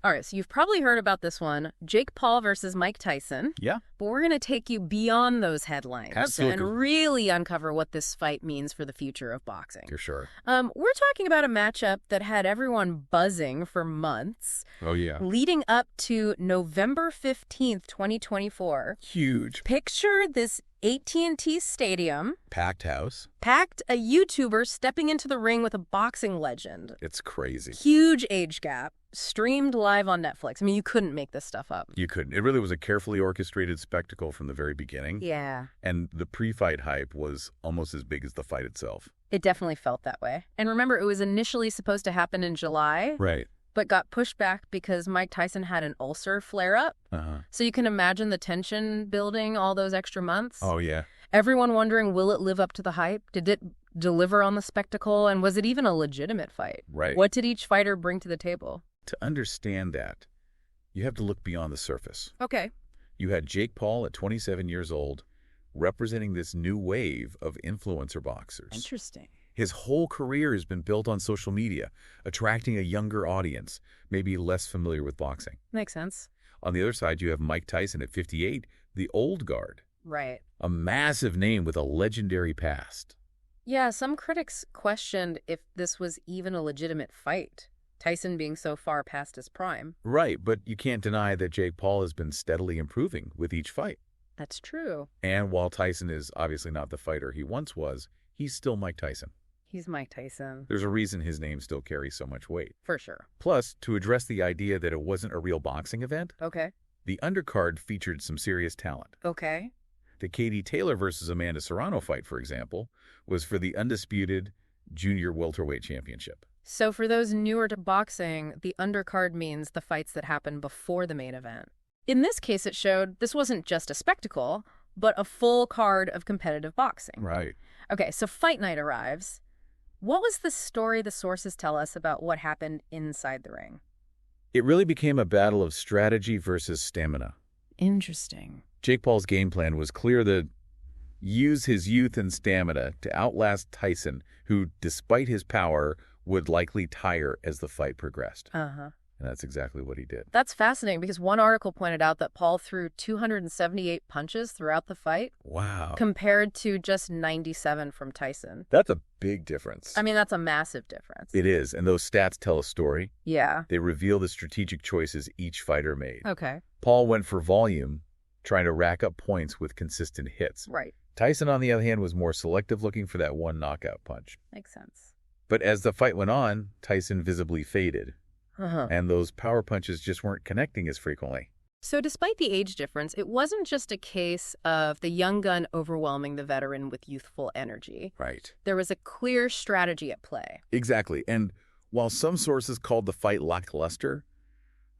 All right, so you've probably heard about this one, Jake Paul versus Mike Tyson. Yeah. But we're going to take you beyond those headlines Absolutely. and really uncover what this fight means for the future of boxing. For sure. We're talking about a matchup that had everyone buzzing for months. Oh, yeah. Leading up to November 15th, 2024. Huge. Picture this AT&T Stadium. Packed house. Packed, a YouTuber stepping into the ring with a boxing legend. It's crazy. Huge age gap. Streamed live on Netflix. I mean, you couldn't make this stuff up. You couldn't. It really was a carefully orchestrated spectacle from the very beginning. Yeah. And the pre-fight hype was almost as big as the fight itself. It definitely felt that way. And remember, it was initially supposed to happen in July. Right. But got pushed back because Mike Tyson had an ulcer flare-up. So you can imagine the tension building all those extra months. Oh, yeah. Everyone wondering, will it live up to the hype? Did it deliver on the spectacle? And was it even a legitimate fight? Right. What did each fighter bring to the table? To understand that, you have to look beyond the surface. Okay. You had Jake Paul at 27 years old representing this new wave of influencer boxers. Interesting. His whole career has been built on social media, attracting a younger audience, maybe less familiar with boxing. Makes sense. On the other side, you have Mike Tyson at 58, the old guard. Right. A massive name with a legendary past. Yeah, some critics questioned if this was even a legitimate fight, Tyson being so far past his prime. Right, but you can't deny that Jake Paul has been steadily improving with each fight. That's true. And while Tyson is obviously not the fighter he once was, he's still Mike Tyson. He's Mike Tyson. There's a reason his name still carries so much weight. For sure. Plus, to address the idea that it wasn't a real boxing event, Okay. the undercard featured some serious talent. Okay. The Katie Taylor versus Amanda Serrano fight, for example, was for the undisputed junior welterweight championship. So for those newer to boxing, the undercard means the fights that happen before the main event. In this case, it showed this wasn't just a spectacle, but a full card of competitive boxing. Right. Okay, so fight night arrives. What was the story the sources tell us about what happened inside the ring? It really became a battle of strategy versus stamina. Interesting. Jake Paul's game plan was clear to use his youth and stamina to outlast Tyson, who, despite his power, would likely tire as the fight progressed. Uh-huh. And that's exactly what he did. That's fascinating because one article pointed out that Paul threw 278 punches throughout the fight. Wow. Compared to just 97 from Tyson. That's a big difference. I mean, that's a massive difference. It is. And those stats tell a story. Yeah. They reveal the strategic choices each fighter made. Okay. Paul went for volume, trying to rack up points with consistent hits. Right. Tyson, on the other hand, was more selective, looking for that one knockout punch. Makes sense. But as the fight went on, Tyson visibly faded. And those power punches just weren't connecting as frequently. So despite the age difference, it wasn't just a case of the young gun overwhelming the veteran with youthful energy. Right. There was a clear strategy at play. Exactly. And while some sources called the fight lackluster,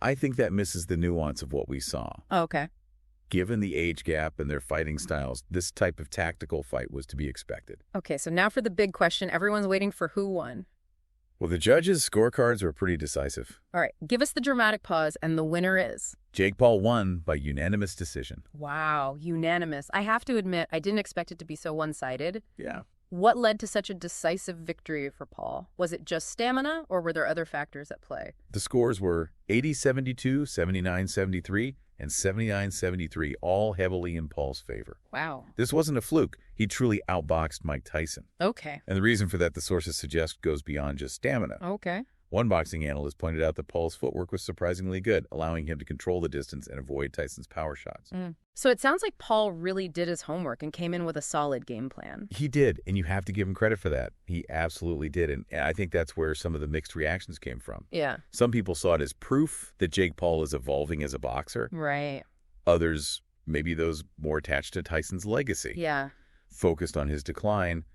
I think that misses the nuance of what we saw. Oh, okay. Given the age gap and their fighting styles, this type of tactical fight was to be expected. Okay, so now for the big question. Everyone's waiting for who won. Well, the judges' scorecards were pretty decisive. All right, give us the dramatic pause, and the winner is? Jake Paul won by unanimous decision. Wow, unanimous. I have to admit, I didn't expect it to be so one-sided. Yeah. What led to such a decisive victory for Paul? Was it just stamina, or were there other factors at play? The scores were 80-72, 79-73, and 79-73, all heavily in Paul's favor. Wow. This wasn't a fluke. He truly outboxed Mike Tyson. Okay. And the reason for that, the sources suggest, goes beyond just stamina. Okay. One boxing analyst pointed out that Paul's footwork was surprisingly good, allowing him to control the distance and avoid Tyson's power shots. So it sounds like Paul really did his homework and came in with a solid game plan. He did, and you have to give him credit for that. He absolutely did, and I think that's where some of the mixed reactions came from. Yeah. Some people saw it as proof that Jake Paul is evolving as a boxer. Right. Others, maybe those more attached to Tyson's legacy. Yeah. Focused on his decline,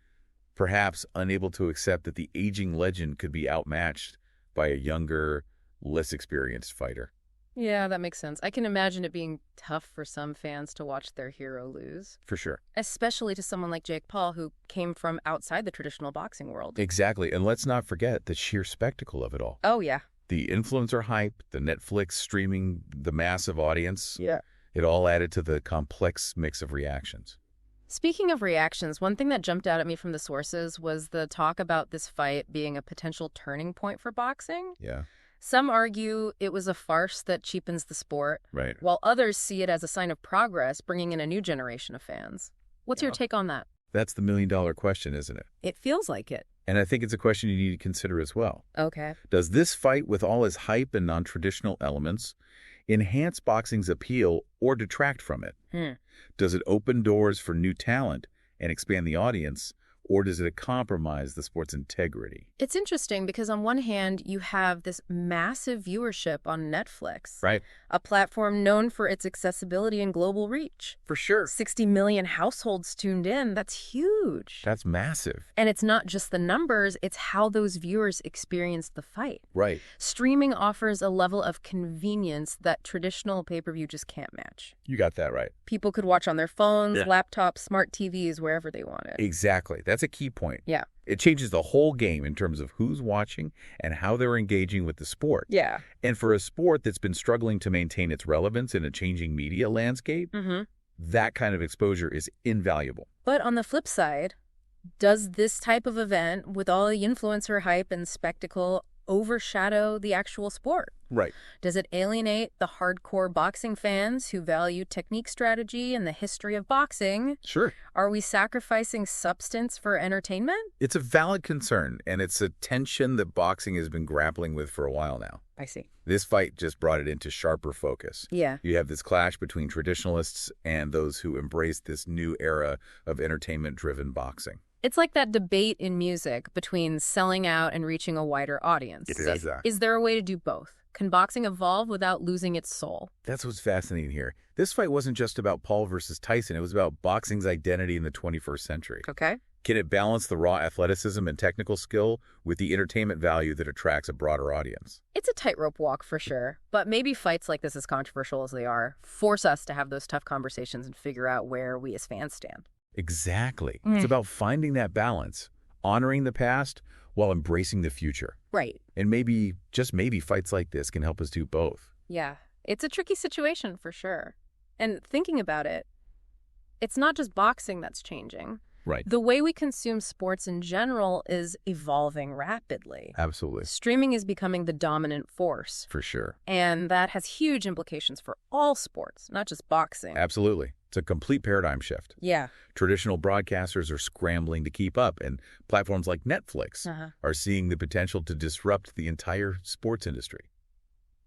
perhaps unable to accept that the aging legend could be outmatched by a younger, less experienced fighter. Yeah, that makes sense. I can imagine it being tough for some fans to watch their hero lose. For sure. Especially to someone like Jake Paul, who came from outside the traditional boxing world. Exactly. And let's not forget the sheer spectacle of it all. Oh, yeah. The influencer hype, the Netflix streaming, the massive audience. Yeah. It all added to the complex mix of reactions. Speaking of reactions, one thing that jumped out at me from the sources was the talk about this fight being a potential turning point for boxing. Yeah. Some argue it was a farce that cheapens the sport, Right. while others see it as a sign of progress, bringing in a new generation of fans. What's your take on that? That's the million-dollar question, isn't it? It feels like it. And I think it's a question you need to consider as well. Okay. Does this fight, with all its hype and non-traditional elements, enhance boxing's appeal or detract from it? Does it open doors for new talent and expand the audience, or does it compromise the sport's integrity? It's interesting because on one hand, you have this massive viewership on Netflix, Right. a platform known for its accessibility and global reach. For sure. 60 million households tuned in. That's huge. That's massive. And it's not just the numbers, it's how those viewers experience the fight. Right. Streaming offers a level of convenience that traditional pay-per-view just can't match. You got that right. People could watch on their phones, laptops, smart TVs, wherever they wanted. Exactly. That's a key point. Yeah. It changes the whole game in terms of who's watching and how they're engaging with the sport. Yeah. And for a sport that's been struggling to maintain its relevance in a changing media landscape, that kind of exposure is invaluable. But on the flip side, does this type of event, with all the influencer hype and spectacle, overshadow the actual sport? Right. Does it alienate the hardcore boxing fans who value technique, strategy, and the history of boxing? Sure. Are we sacrificing substance for entertainment? It's a valid concern, and it's a tension that boxing has been grappling with for a while now. I see. This fight just brought it into sharper focus. Yeah. You have this clash between traditionalists and those who embrace this new era of entertainment-driven boxing. It's like that debate in music between selling out and reaching a wider audience. Is there a way to do both? Can boxing evolve without losing its soul? That's what's fascinating here. This fight wasn't just about Paul versus Tyson. It was about boxing's identity in the 21st century. Okay. Can it balance the raw athleticism and technical skill with the entertainment value that attracts a broader audience? It's a tightrope walk for sure, but maybe fights like this, as controversial as they are, force us to have those tough conversations and figure out where we as fans stand. Exactly. It's about finding that balance, honoring the past while embracing the future. Right. And maybe, just maybe, fights like this can help us do both. Yeah. It's a tricky situation for sure. And thinking about it, it's not just boxing that's changing. Right. The way we consume sports in general is evolving rapidly. Absolutely. Streaming is becoming the dominant force. For sure. And that has huge implications for all sports, not just boxing. Absolutely. It's a complete paradigm shift. Yeah. Traditional broadcasters are scrambling to keep up, and platforms like Netflix are seeing the potential to disrupt the entire sports industry.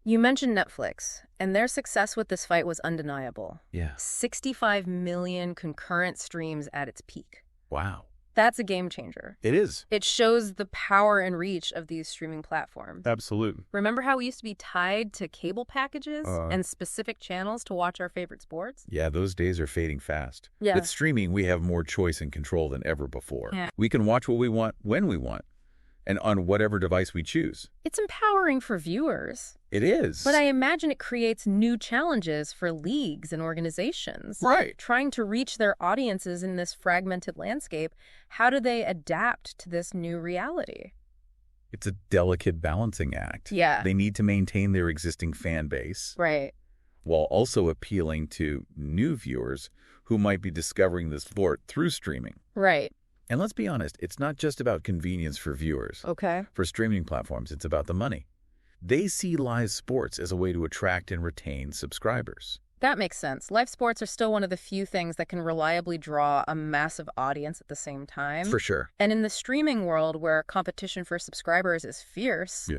You mentioned Netflix, and their success with this fight was undeniable. Yeah. 65 million concurrent streams at its peak. Wow. That's a game changer. It is. It shows the power and reach of these streaming platforms. Absolutely. Remember how we used to be tied to cable packages and specific channels to watch our favorite sports? Yeah, those days are fading fast. Yeah. With streaming, we have more choice and control than ever before. Yeah. We can watch what we want, when we want, and on whatever device we choose. It's empowering for viewers. It is. But I imagine it creates new challenges for leagues and organizations. Right. Trying to reach their audiences in this fragmented landscape, how do they adapt to this new reality? It's a delicate balancing act. Yeah. They need to maintain their existing fan base. Right. While also appealing to new viewers who might be discovering the sport through streaming. Right. And let's be honest, it's not just about convenience for viewers. Okay. For streaming platforms, it's about the money. They see live sports as a way to attract and retain subscribers. That makes sense. Live sports are still one of the few things that can reliably draw a massive audience at the same time. For sure. And in the streaming world where competition for subscribers is fierce,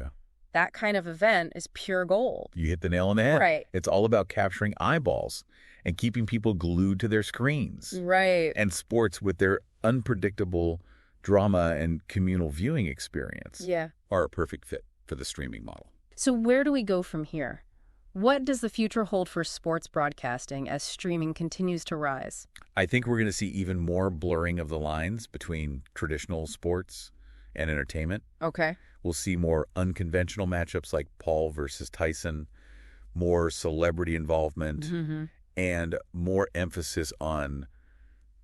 that kind of event is pure gold. You hit the nail on the head. Right. It's all about capturing eyeballs and keeping people glued to their screens. Right. And sports, with their unpredictable drama and communal viewing experience, are a perfect fit for the streaming model. So where do we go from here? What does the future hold for sports broadcasting as streaming continues to rise? I think we're going to see even more blurring of the lines between traditional sports and entertainment. Okay. We'll see more unconventional matchups like Paul versus Tyson, more celebrity involvement, and more emphasis on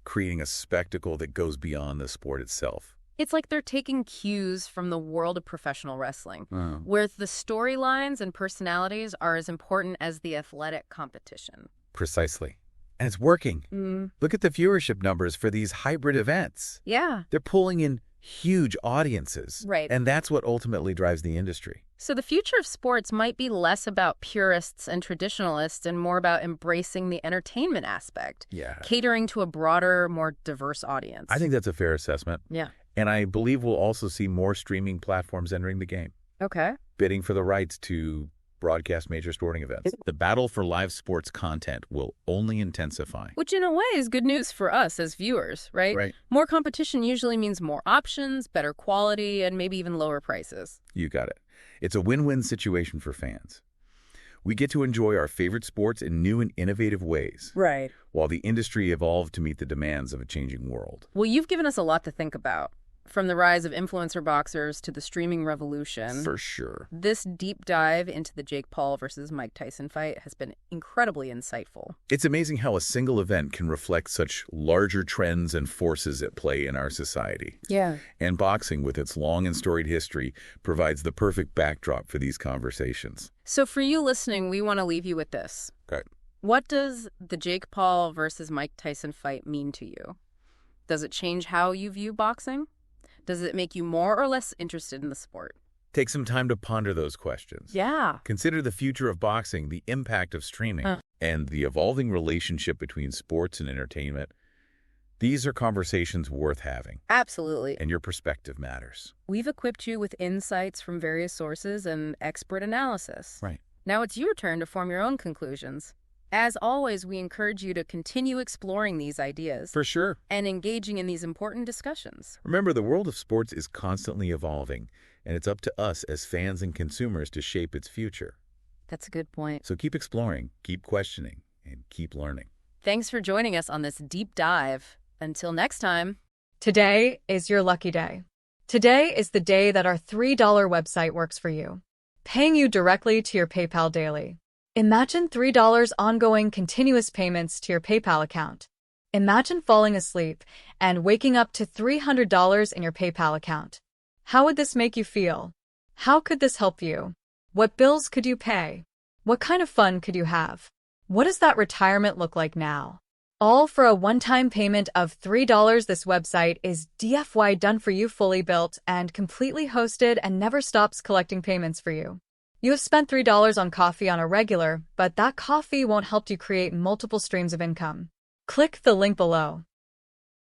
creating a spectacle that goes beyond the sport itself. It's like they're taking cues from the world of professional wrestling, where the storylines and personalities are as important as the athletic competition. Precisely. And it's working. Look at the viewership numbers for these hybrid events. Yeah. They're pulling in huge audiences. Right. And that's what ultimately drives the industry. So the future of sports might be less about purists and traditionalists and more about embracing the entertainment aspect. Yeah. Catering to a broader, more diverse audience. I think that's a fair assessment. Yeah. And I believe we'll also see more streaming platforms entering the game, Okay. bidding for the rights to broadcast major sporting events. The battle for live sports content will only intensify. Which in a way is good news for us as viewers, right? Right. More competition usually means more options, better quality, and maybe even lower prices. You got it. It's a win-win situation for fans. We get to enjoy our favorite sports in new and innovative ways, Right. while the industry evolved to meet the demands of a changing world. Well, you've given us a lot to think about. From the rise of influencer boxers to the streaming revolution. For sure. This deep dive into the Jake Paul versus Mike Tyson fight has been incredibly insightful. It's amazing how a single event can reflect such larger trends and forces at play in our society. Yeah. And boxing, with its long and storied history, provides the perfect backdrop for these conversations. So for you listening, we want to leave you with this. Okay. What does the Jake Paul versus Mike Tyson fight mean to you? Does it change how you view boxing? Does it make you more or less interested in the sport? Take some time to ponder those questions. Yeah. Consider the future of boxing, the impact of streaming, and the evolving relationship between sports and entertainment. These are conversations worth having. Absolutely. And your perspective matters. We've equipped you with insights from various sources and expert analysis. Right. Now it's your turn to form your own conclusions. As always, we encourage you to continue exploring these ideas. For sure. And engaging in these important discussions. Remember, the world of sports is constantly evolving, and it's up to us as fans and consumers to shape its future. That's a good point. So keep exploring, keep questioning, and keep learning. Thanks for joining us on this deep dive. Until next time. Today is your lucky day. Today is the day that our $3 website works for you, paying you directly to your PayPal daily. Imagine $3 ongoing continuous payments to your PayPal account. Imagine falling asleep and waking up to $300 in your PayPal account. How would this make you feel? How could this help you? What bills could you pay? What kind of fun could you have? What does that retirement look like now? All for a one-time payment of $3. This website is DFY done for you, fully built and completely hosted, and never stops collecting payments for you. You have spent $3 on coffee on a regular, but that coffee won't help you create multiple streams of income. Click the link below.